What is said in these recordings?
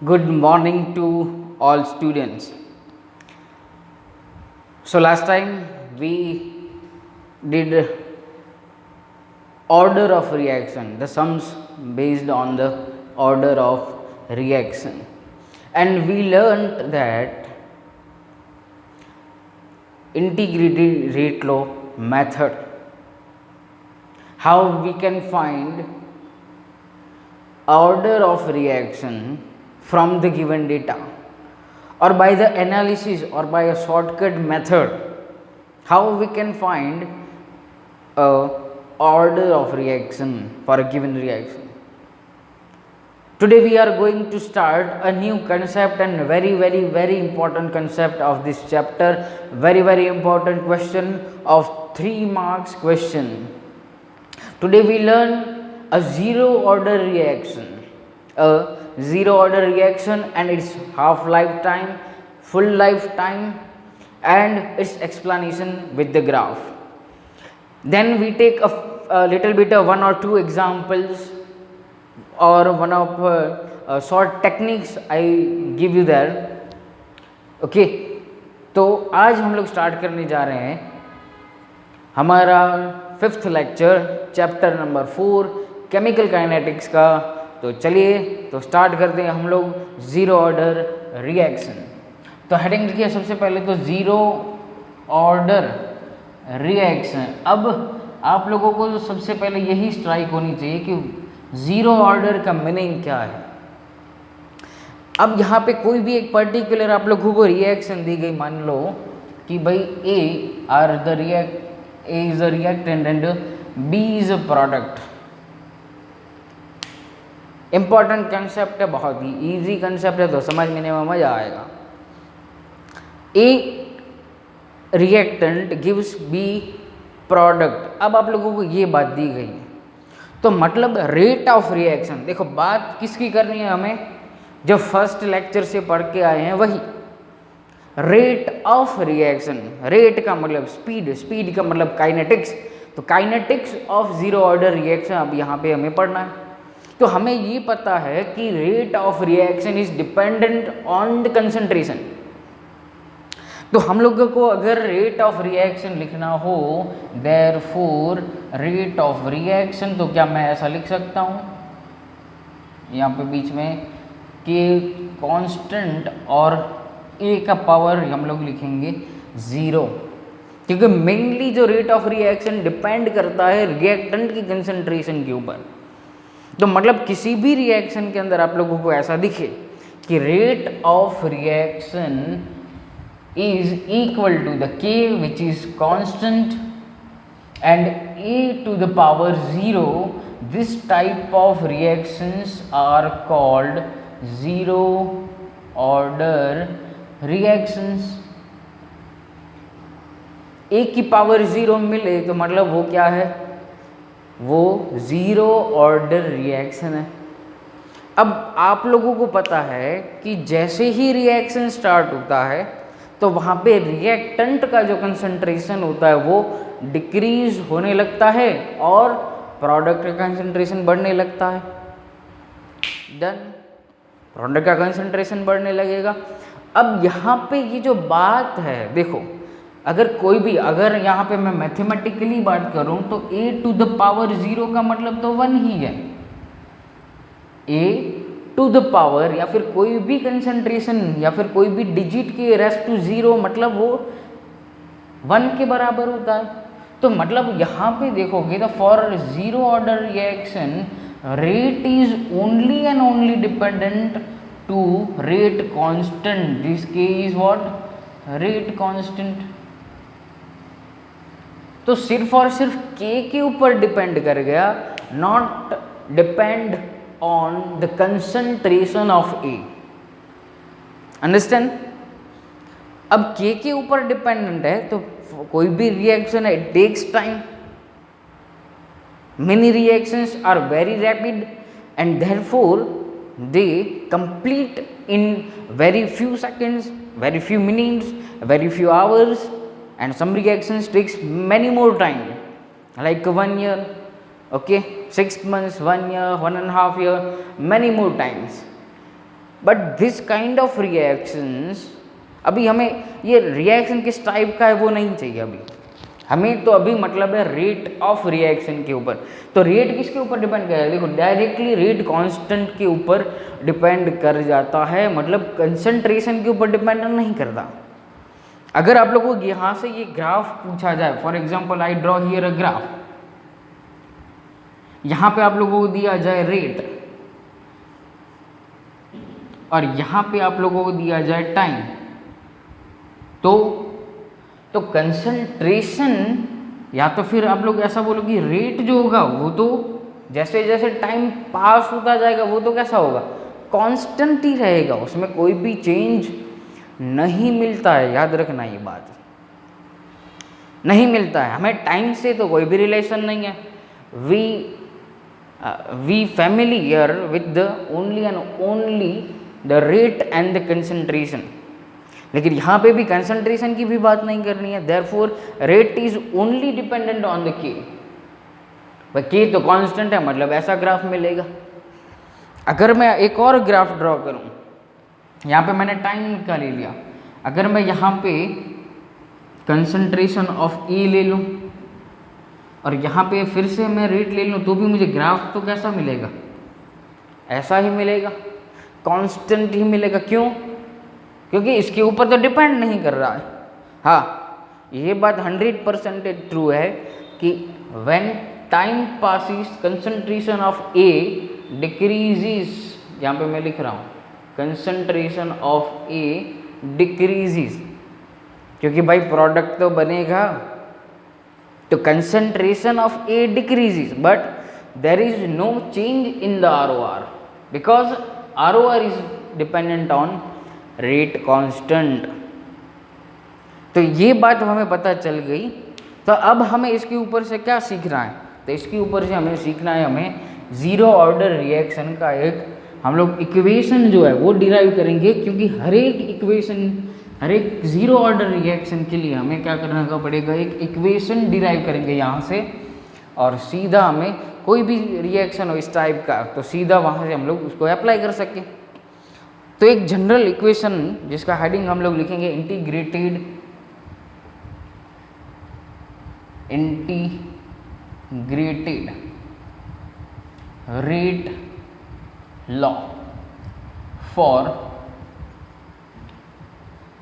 Good morning to all students. So last time we did order of reaction, the sums based on the order of reaction, and we learnt that integrated rate law method, how we can find order of reaction from the given data, or by the analysis or by a shortcut method, how we can find a order of reaction for a given reaction. Today we are going to start a new concept and very important concept of this chapter, very important question of 3 marks question. Today we learn a zero order reaction, and its half lifetime, full lifetime, and its explanation with the graph. Then we take a little bit of 1 or 2 examples or one of short techniques I give you there. Okay, तो आज हम लोग start करने जा रहे हैं हमारा 5th lecture chapter number 4 chemical kinetics का। तो चलिए तो स्टार्ट करते हैं हम लोग ज़ीरो ऑर्डर रिएक्शन। तो हेडिंग लिखिए सबसे पहले तो ज़ीरो ऑर्डर रिएक्शन। अब आप लोगों को तो सबसे पहले यही स्ट्राइक होनी चाहिए कि ज़ीरो ऑर्डर का मीनिंग क्या है। अब यहाँ पे कोई भी एक पर्टिकुलर आप लोगों को रिएक्शन दी गई, मान लो कि भाई A is a reactant and B is a product. Important concept है, बहुत ही इजी कंसेप्ट है, तो समझने में मज़ा आएगा। ए रिएक्टेंट गिव्स बी प्रोडक्ट। अब आप लोगों को ये बात दी गई है, तो मतलब रेट ऑफ रिएक्शन, देखो बात किसकी करनी है हमें, जो फर्स्ट लेक्चर से पढ़ के आए हैं वही। रेट ऑफ रिएक्शन, रेट का मतलब स्पीड, स्पीड का मतलब काइनेटिक्स, तो kinetics of zero order reaction अब यहाँ पे हमें पढ़ना है। तो हमें ये पता है कि rate of reaction is dependent on the concentration. तो हम लोगों को अगर रेट ऑफ रिएक्शन लिखना हो, देयरफॉर रेट ऑफ रिएक्शन, तो क्या मैं ऐसा लिख सकता हूँ यहाँ पे बीच में कि कांस्टेंट और ए का पावर हम लोग लिखेंगे 0, क्योंकि मेनली जो रेट ऑफ रिएक्शन डिपेंड करता है रिएक्टेंट की कंसंट्रेशन के ऊपर। तो मतलब किसी भी रिएक्शन के अंदर आप लोगों को ऐसा दिखे कि rate of reaction is equal to the k which is constant and a to the power 0, this type of reactions are called zero order reactions। a की पावर 0 मिले तो मतलब वो क्या है, वो ज़ीरो ऑर्डर रिएक्शन है। अब आप लोगों को पता है कि जैसे ही रिएक्शन स्टार्ट होता है तो वहाँ पे रिएक्टेंट का जो कंसंट्रेशन होता है वो डिक्रीज होने लगता है और प्रोडक्ट का कंसंट्रेशन बढ़ने लगता है। डन, प्रोडक्ट का कंसंट्रेशन बढ़ने लगेगा। अब यहाँ पे ये जो बात है, देखो अगर कोई भी, अगर यहाँ पे मैं मैथमेटिकली बात करूँ तो a टू द पावर 0 का मतलब तो 1 ही है। a टू द पावर या फिर कोई भी कंसंट्रेशन या फिर कोई भी डिजिट के रेस्ट टू 0 मतलब वो 1 के बराबर होता है। तो मतलब यहाँ पे देखोगे तो for zero order reaction rate is only and only dependent to rate constant, this K is what, rate constant. तो सिर्फ और सिर्फ के ऊपर डिपेंड कर गया, not depend on the concentration of A। Understand? अब K के ऊपर डिपेंडेंट है तो कोई भी रिएक्शन है it takes time, many reactions are very rapid and therefore they complete in very few seconds, very few minutes, very few hours, and some reactions takes many more time like 1 year, okay, 6 months, 1 year, 1.5 year, many more times। But this kind of reactions, अभी हमें ये reaction किस type का है वो नहीं चाहिए अभी हमें, तो अभी मतलब है रेट ऑफ रिएक्शन के ऊपर। तो रेट किसके ऊपर डिपेंड करेगा, देखो डायरेक्टली रेट कांस्टेंट के ऊपर डिपेंड कर जाता है, मतलब कंसंट्रेशन के ऊपर डिपेंड नहीं करता। अगर आप लोगों को यहाँ से ये ग्राफ पूछा जाए, for example I draw here a graph, यहाँ पे आप लोगों को दिया जाए रेट और यहाँ पे आप लोगों को दिया जाए टाइम, तो कंसंट्रेशन, या तो फिर आप लोग ऐसा बोलो कि रेट जो होगा वो तो जैसे जैसे टाइम पास होता जाएगा वो तो कैसा होगा, कांस्टेंट ही रहेगा, उसमें कोई भी चेंज नहीं मिलता है। याद रखना ये बात, नहीं मिलता है। हमें टाइम से तो कोई भी रिलेशन नहीं है। We familiar with the only and only the rate and the concentration, लेकिन यहाँ पे भी कंसंट्रेशन की भी बात नहीं करनी है। Therefore rate is only dependent on the के, के तो कांस्टेंट है, मतलब ऐसा ग्राफ मिलेगा। अगर मैं एक और ग्राफ ड्रॉ करूँ, यहाँ पे मैंने टाइम का ले लिया, अगर मैं यहाँ पे कंसंट्रेशन ऑफ ए ले लूँ और यहाँ पे फिर से मैं रेट ले लूँ, तो भी मुझे ग्राफ तो कैसा मिलेगा, ऐसा ही मिलेगा, कांस्टेंट ही मिलेगा। क्यों? क्योंकि इसके ऊपर तो डिपेंड नहीं कर रहा है। हाँ, ये बात 100% ट्रू है कि when time passes concentration of A decreases, यहाँ पे मैं लिख रहा हूँ कंसंट्रेशन ऑफ ए डिक्रीजेस, क्योंकि भाई प्रोडक्ट तो बनेगा, तो concentration of A decreases but there is no change in the ROR because ROR is dependent on rate constant. तो ये बात हमें पता चल गई। तो अब हमें इसके ऊपर से क्या सीखना है, तो इसके ऊपर से हमें सीखना है, हमें जीरो ऑर्डर रिएक्शन का एक हम लोग इक्वेशन जो है वो डिराइव करेंगे, क्योंकि हर एक इक्वेशन, हर एक जीरो ऑर्डर रिएक्शन के लिए हमें क्या करना का पड़ेगा, एक इक्वेशन डिराइव करेंगे यहाँ से, और सीधा हमें कोई भी रिएक्शन हो इस टाइप का तो सीधा वहाँ से हम लोग उसको अप्लाई कर सकें। तो एक जनरल इक्वेशन जिसका हेडिंग हम लोग लिखेंगे integrated rate law for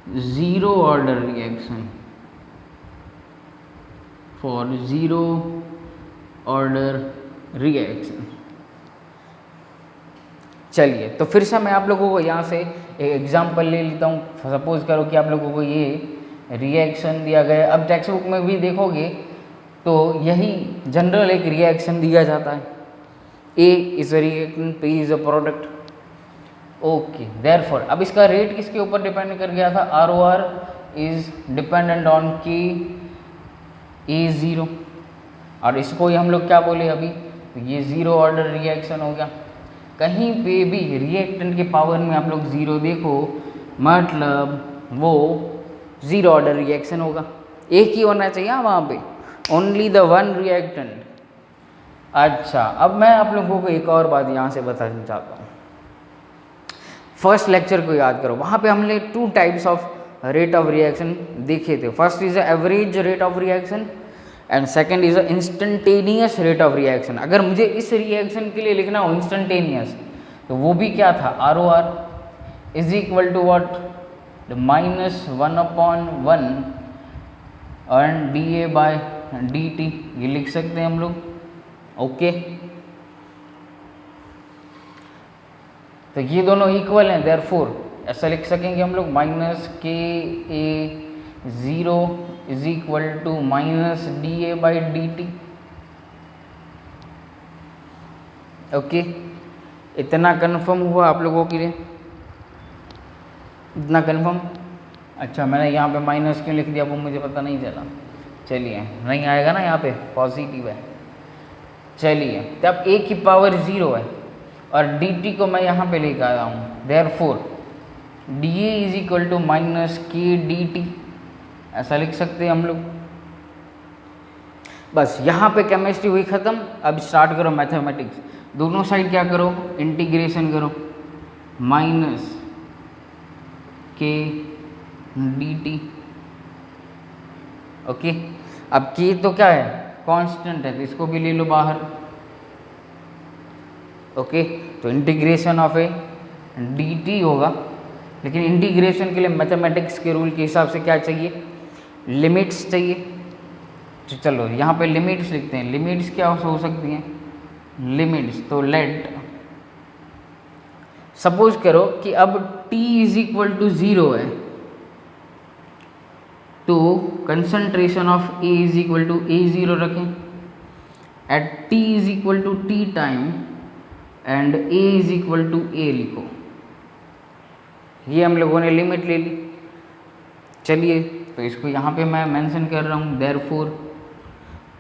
zero order reaction, for zero order reaction. चलिए, तो फिर से मैं आप लोगों को यहाँ से एक एग्जांपल ले लेता हूँ। सपोज करो कि आप लोगों को ये रिएक्शन दिया गया, अब टेक्स्ट बुक में भी देखोगे तो यही जनरल एक रिएक्शन दिया जाता है, A is a reactant, P is a product. Okay, therefore अब इसका रेट किसके ऊपर डिपेंड कर गया था, ROR इज डिपेंडेंट ऑन के ए ज़ीरो, और इसको ही हम लोग क्या बोले अभी, तो ये जीरो ऑर्डर रिएक्शन हो गया। कहीं पे भी रिएक्टेंट के पावर में आप लोग ज़ीरो देखो, मतलब वो ज़ीरो ऑर्डर रिएक्शन होगा, एक ही होना चाहिए वहाँ पे, ओनली द वन रिएक्टेंट। अच्छा, अब मैं आप लोगों को एक और बात यहाँ से बताना चाहता हूँ। फर्स्ट लेक्चर को याद करो, वहाँ पे हमने 2 types of rate of reaction देखे थे। First is average rate of reaction and second is instantaneous rate of reaction. अगर मुझे इस रिएक्शन के लिए लिखना हो इंस्टेंटेनियस, तो वो भी क्या था, ROR is equal to what, -1/1 and dA/dt, ये लिख सकते हैं हम लोग। ओके, तो ये दोनों इक्वल हैं, देयरफॉर ऐसा लिख सकेंगे हम लोग -KA0 is equal to -dA/dt। Okay, इतना कन्फर्म हुआ आप लोगों के लिए, इतना कन्फर्म। अच्छा, मैंने यहाँ पे माइनस क्यों लिख दिया वो मुझे पता नहीं चला। चलिए, नहीं आएगा ना, यहाँ पे पॉजिटिव है। चलिए, तब a की पावर 0 है और dt को मैं यहाँ पे लेकर आया हूँ, therefore dA is equal to -KDT, ऐसा लिख सकते हैं हम लोग। बस यहाँ पे केमिस्ट्री हुई ख़त्म। अब स्टार्ट करो मैथमेटिक्स। दोनों साइड क्या करो, इंटीग्रेशन करो। माइनस के डी टी। ओके, अब के तो क्या है, कांस्टेंट है, तो इसको भी ले लो बाहर। ओके, तो integration of A D T होगा, लेकिन इंटीग्रेशन के लिए मैथमेटिक्स के रूल के हिसाब से क्या चाहिए, लिमिट्स चाहिए। तो चलो यहाँ पे लिमिट्स लिखते हैं। लिमिट्स क्या हो सकती हैं, लिमिट्स तो लेट सपोज करो कि अब t इज इक्वल टू 0 है, तो concentration of A is equal to A0 रखें at t is equal to t time and A is equal to A लिखो। ये हम लोगों ने लिमिट ले ली। चलिए, तो इसको यहाँ पे मैं मेंशन कर रहा हूँ, देयरफॉर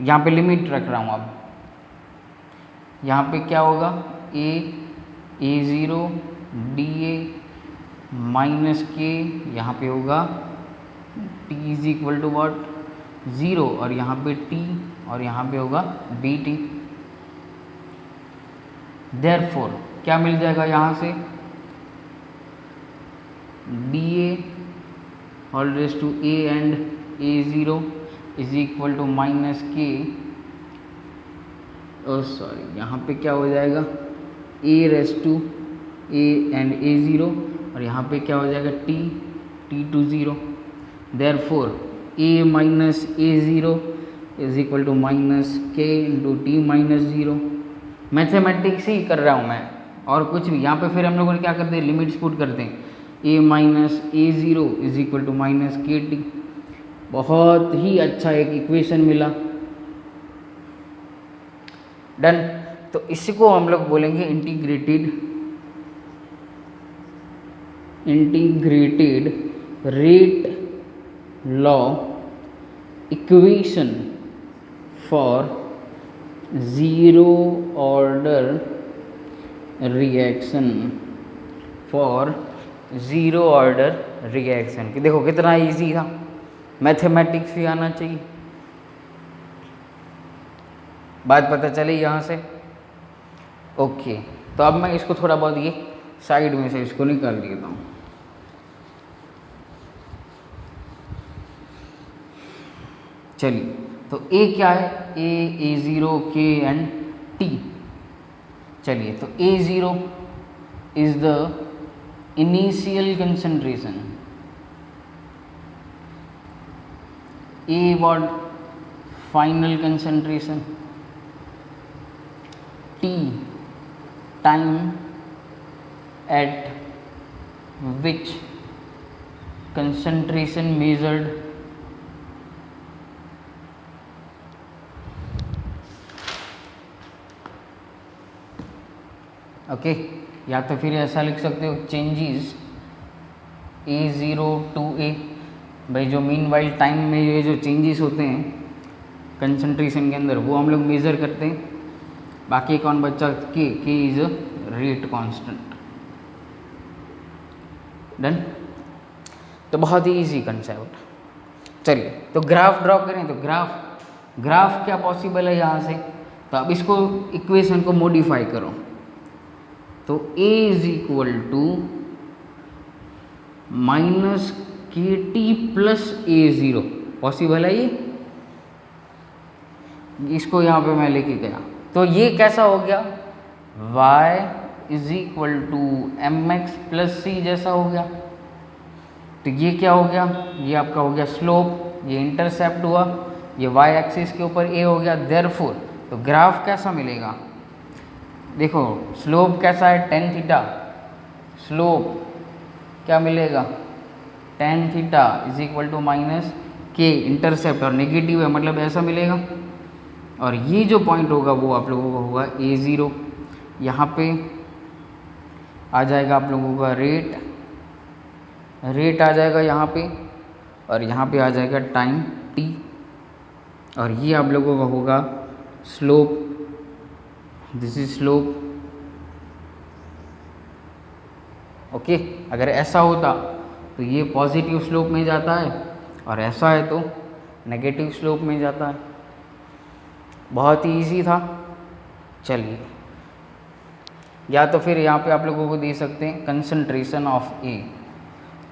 यहाँ पे लिमिट रख रहा हूँ। अब यहाँ पे क्या होगा, A0 dA माइनस के, यहाँ पे होगा t is equal to what 0, और यहाँ पे t, और यहाँ पे होगा dt। देयरफॉर क्या मिल जाएगा यहाँ से, dA whole raise to A and A0 is equal to minus K, sorry यहाँ पे क्या हो जाएगा, A raise to A and A0, और यहाँ पे क्या हो जाएगा t to 0। Therefore A minus A0 is equal to minus K into T minus 0। Mathematics ही कर रहा हूँ मैं, और कुछ भी। यहाँ पे फिर हम लोगों ने क्या करते हैं, लिमिट्स पुट करते हैं। A minus A0 is equal to minus के टी। बहुत ही अच्छा एक इक्वेशन मिला। डन। तो इसको हम लोग बोलेंगे integrated rate law equation for zero order reaction, कि देखो कितना इजी था, मैथमेटिक्स भी आना चाहिए। बात पता चली यहाँ से। ओके, तो अब मैं इसको थोड़ा बहुत ये साइड में से इसको निकाल देता हूँ। चलिए, तो A क्या है, A0 K एंड T। चलिए, तो A0 is the initial concentration, A what final concentration, T time eight which concentration measured, okay. या तो फिर ऐसा लिख सकते हो, चेंजेस A0 टू A। भाई जो मीन वाइल टाइम में ये जो चेंजेस होते हैं कंसंट्रेशन के अंदर, वो हम लोग मेज़र करते हैं। बाकी कौन बच्चा, के इज रेट कांस्टेंट। डन। तो बहुत ही इजी कंसेप्ट। चलिए, तो ग्राफ ड्रॉ करें। तो ग्राफ क्या पॉसिबल है यहाँ से, तो अब इसको इक्वेशन को मॉडिफाई करो। तो A is equal to minus के टी प्लस A0 पॉसिबल है ये, इसको यहाँ पे मैं लेके गया। तो ये कैसा हो गया, y is equal to m x plus c जैसा हो गया। तो ये क्या हो गया, ये आपका हो गया स्लोप, ये इंटरसेप्ट हुआ, ये y एक्सिस के ऊपर A हो गया। देयरफॉर तो ग्राफ कैसा मिलेगा, देखो स्लोप कैसा है, टेन थीटा। स्लोप क्या मिलेगा, tan theta is equal to minus K, intercept और नेगेटिव है मतलब ऐसा मिलेगा। और ये जो पॉइंट होगा वो आप लोगों को होगा A0। यहाँ पे आ जाएगा आप लोगों का रेट आ जाएगा यहाँ पे, और यहाँ पे आ जाएगा टाइम t, और ये आप लोगों का होगा slope, this is slope. Okay, अगर ऐसा होता तो ये पॉजिटिव स्लोप में जाता है, और ऐसा है तो नेगेटिव स्लोप में जाता है। बहुत ही ईजी था। चलिए, या तो फिर यहाँ पे आप लोगों को दे सकते हैं कंसंट्रेशन ऑफ ए।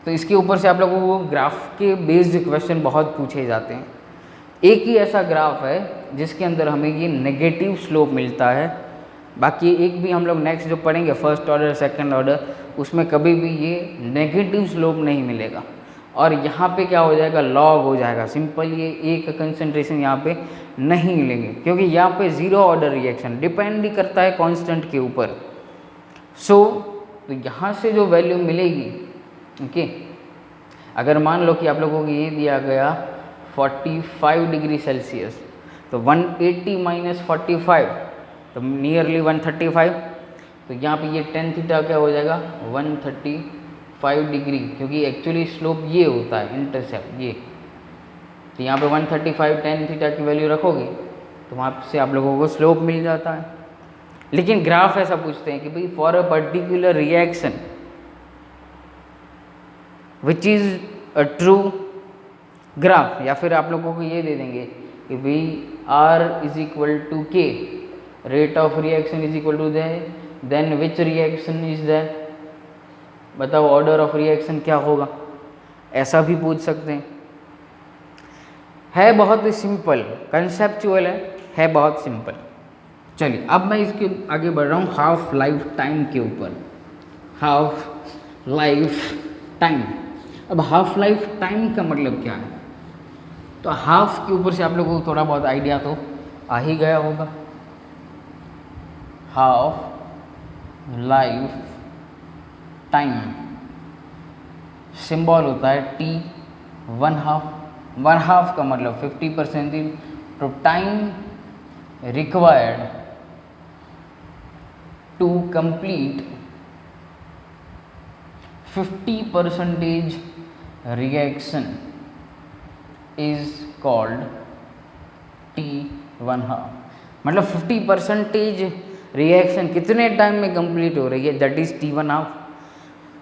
तो इसके ऊपर से आप लोगों को ग्राफ के बेस्ड क्वेश्चन बहुत पूछे जाते हैं। एक ही ऐसा ग्राफ है जिसके अंदर हमें ये नेगेटिव स्लोप मिलता है, बाकी एक भी हम लोग नेक्स्ट जो पढ़ेंगे फर्स्ट ऑर्डर सेकंड ऑर्डर, उसमें कभी भी ये नेगेटिव स्लोप नहीं मिलेगा। और यहाँ पे क्या हो जाएगा, लॉग हो जाएगा सिंपल। ये एक कंसंट्रेशन यहाँ पे नहीं मिलेंगे क्योंकि यहाँ पे ज़ीरो ऑर्डर रिएक्शन डिपेंड ही करता है कांस्टेंट के ऊपर। तो यहाँ से जो वैल्यू मिलेगी, ओके, अगर मान लो कि आप लोगों को ये दिया गया 45 डिग्री सेल्सियस, तो 180 माइनस 45 तो नियरली 135। तो यहाँ पे ये टेन थीटा क्या हो जाएगा 135 डिग्री, क्योंकि एक्चुअली स्लोप ये होता है इंटरसेप्ट ये। तो यहाँ पे 135 टेन थीटा की वैल्यू रखोगे तो वहाँ से आप लोगों को स्लोप मिल जाता है। लेकिन ग्राफ ऐसा पूछते हैं कि भाई for a particular reaction which is a true graph, या फिर आप लोगों को ये दे देंगे कि भाई R is equal to K, rate of reaction is equal to then which reaction is that, बताओ ऑर्डर ऑफ रिएक्शन क्या होगा, ऐसा भी पूछ सकते हैं। है बहुत ही सिंपल, कंसेप्चुअल है बहुत सिंपल। चलिए अब मैं इसके आगे बढ़ रहा हूँ हाफ लाइफ टाइम के ऊपर। हाफ लाइफ टाइम, अब हाफ लाइफ टाइम का मतलब क्या है, तो हाफ के ऊपर से आप लोगों को थोड़ा बहुत आइडिया तो आ ही गया होगा। हाफ लाइफ टाइम सिंबल होता है टी, वन हाफ का मतलब 50%। तो time required to complete 50% reaction is called T1/2। मतलब 50% रिएक्शन कितने टाइम में कंप्लीट हो रही है, दैट इज T1/2।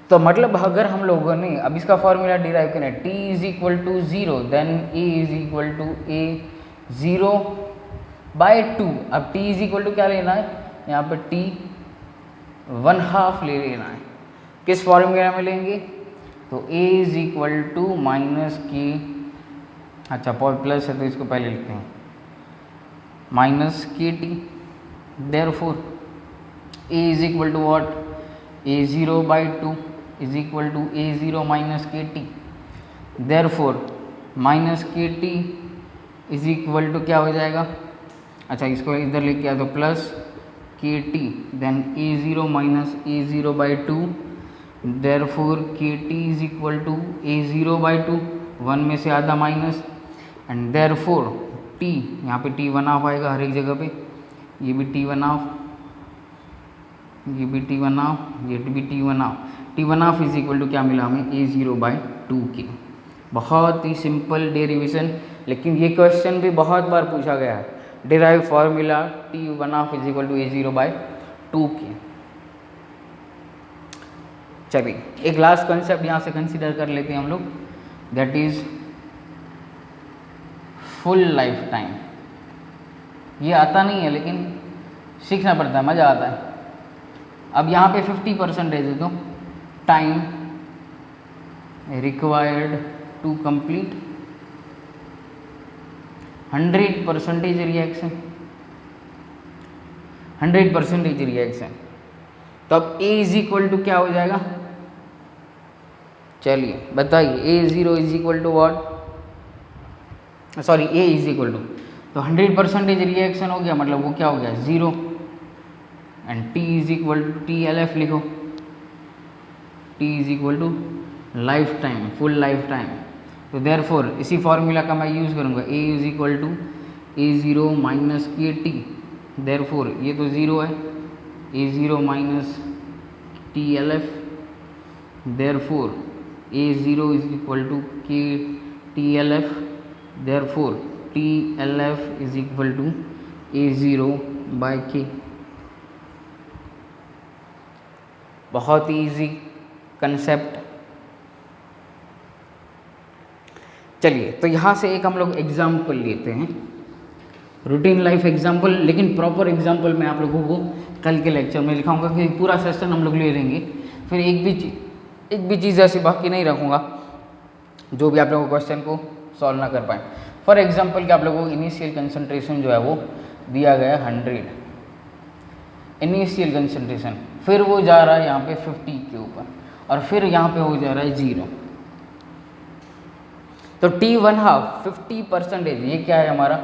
तो मतलब अगर हम लोगों ने अब इसका फॉर्मूला डिराइव करना है, T is equal to 0 then A is equal to A 0/2। अब T इज इक्वल टू क्या लेना है, यहाँ पर T1/2 ले लेना है। किस फॉर्मूला में लेंगे, तो A is equal to minus k, अच्छा प्लस है तो इसको पहले लिखते हैं, माइनस के t. Therefore A is equal to what, A0/2 is equal to A0 minus के टी। देयरफॉर माइनस के टी इज इक्वल टू क्या हो जाएगा, अच्छा इसको इधर लेके आ तो plus k t then A0 minus A0/2। Therefore k t is equal to A0/2, 1 में से आधा माइनस, एंड देयरफॉर T, यहाँ पे T1/2 आएगा हर एक जगह पे, ये भी T1/2, ये भी T1/2, ये भी T1/2। T1/2 is equal to क्या मिला हमें, A0/2 के। बहुत ही सिंपल डेरिवेशन, लेकिन ये क्वेश्चन भी बहुत बार पूछा गया है। Derive formula T1/2 is equal to A0/2 k. चलिए एक लास्ट कॉन्सेप्ट यहाँ से कंसीडर कर लेते हैं हम लोग, that is full life time. ये आता नहीं है लेकिन सीखना पड़ता है, मज़ा आता है। अब यहाँ पे 50% है तो time required to complete 100% reaction, 100% reaction. तो अब A इज इक्वल टू क्या हो जाएगा, चलिए बताइए, A0 is equal to what, sorry A is equal to, तो 100% रिएक्शन हो गया, मतलब वो क्या हो गया 0, and T is equal to TLF लिखो, T is equal to life time, full life time. तो देयरफॉर इसी फॉर्मूला का मैं यूज़ करूँगा, A is equal to A0 minus के टी। देयरफॉर ये तो 0 है, A0 minus TLF। Therefore A0 is equal to k TLF। Therefore TLF is equal to A0/K। बहुत ही ईजी कंसेप्ट। चलिए तो यहाँ से एक हम लोग एग्जाम्पल लेते हैं रूटीन लाइफ एग्जाम्पल, लेकिन प्रॉपर एग्जाम्पल मैं आप लोगों को कल के लेक्चर में लिखाऊंगा, क्योंकि पूरा सेशन हम लोग ले लेंगे, फिर एक भी चीज़ ऐसी बाकी नहीं रखूँगा जो भी आप लोगों को क्वेश्चन को सॉल्व ना कर पाए। फॉर एग्जाम्पल कि आप लोगों को इनिशियल कंसंट्रेशन जो है वो दिया गया है 100 इनिशियल कंसंट्रेशन, फिर वो जा रहा है यहाँ पे 50 के ऊपर, और फिर यहाँ पे हो जा रहा है 0। तो T1/2 50%, ये क्या है हमारा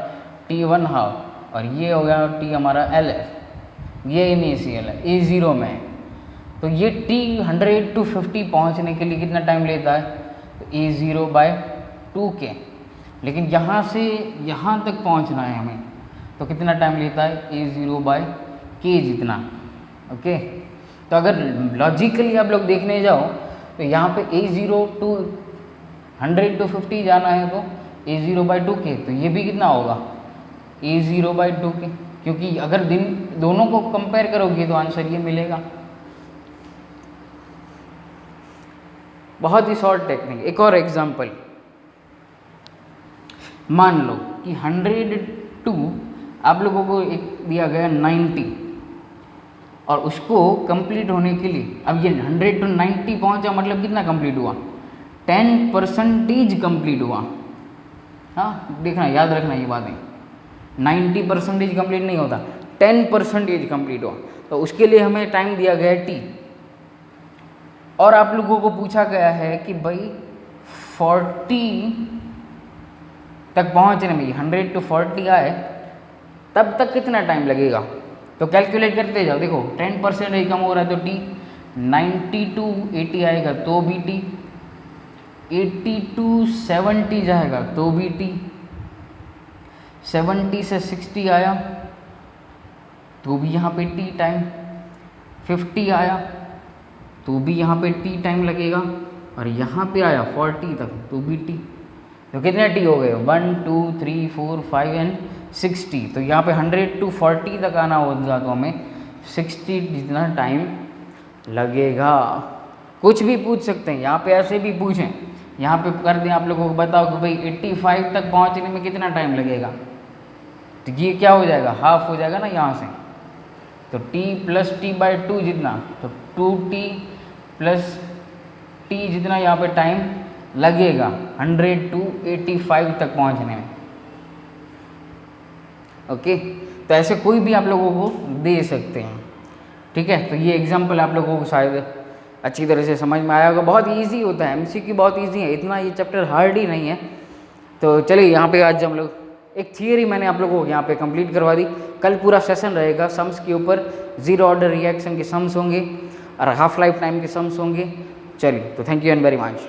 T1/2, और ये हो गया T हमारा LF, ये इनिशियल है, A0 में है। तो ये T100 to 50 पहुँचने के लिए कितना टाइम लेता है, तो A0/2K, लेकिन यहाँ से यहाँ तक पहुँचना है हमें, तो कितना टाइम लेता है, A0/K जितना। ओके, तो अगर लॉजिकली आप लोग देखने जाओ तो यहाँ पे A0 to 100 to 50 जाना है तो A0/2K, तो ये भी कितना होगा A0/2K, क्योंकि अगर दोनों को कंपेयर करोगे तो आंसर ये मिलेगा। बहुत ही शॉर्ट टेक्निक। एक और एग्जांपल, मान लो कि 100 to आप लोगों को एक दिया गया 90, और उसको कंप्लीट होने के लिए अब ये 100 to 90 पहुंचा, मतलब कितना कंप्लीट हुआ, 10% कंप्लीट हुआ। हाँ, देखना, याद रखना ये बातें, 90% कंप्लीट नहीं होता, 10% कंप्लीट हुआ। तो उसके लिए हमें टाइम दिया गया है T, और आप लोगों को पूछा गया है कि भाई 40 तक पहुंचने में 100 to 40 आए तब तक कितना टाइम लगेगा। तो कैलकुलेट करते जाओ, देखो 10% कम हो रहा है तो T, 90 to 80 आएगा तो भी T, 80 to 70 जाएगा तो भी T, 70 से 60 आया तो भी यहाँ पे T टाइम, 50 आया तो भी यहाँ पे T टाइम लगेगा, और यहाँ पे आया 40 तक तो भी T। तो कितने T हो गए, 1 2 3 4 5 एंड 60। तो यहाँ पे 100 to 40 तक आना होगा तो हमें 60 जितना टाइम लगेगा। कुछ भी पूछ सकते हैं, यहाँ पे ऐसे भी पूछें, यहाँ पे कर दें आप लोगों को, बताओ कि भाई 85 तक पहुँचने में कितना टाइम लगेगा, तो ये क्या हो जाएगा, हाफ हो जाएगा ना यहाँ से। तो T + T/2 जितना, तो 2T + T जितना यहाँ पे टाइम लगेगा 100 to 85 तक पहुँचने में। ओके, तो ऐसे कोई भी आप लोगों को दे सकते हैं। ठीक है, तो ये एग्जाम्पल आप लोगों को शायद अच्छी तरह से समझ में आया होगा। बहुत इजी होता है, MCQ बहुत इजी है, इतना ये चैप्टर हार्ड ही नहीं है। तो चलिए, यहाँ पे आज हम लोग एक थियरी मैंने आप लोगों को यहाँ पे कंप्लीट करवा दी। कल पूरा सेशन रहेगा सम्स के ऊपर, 0 ऑर्डर रिएक्शन के सम्स होंगे और हाफ लाइफ टाइम के सम्स होंगे। चलिए, तो thank you and very much.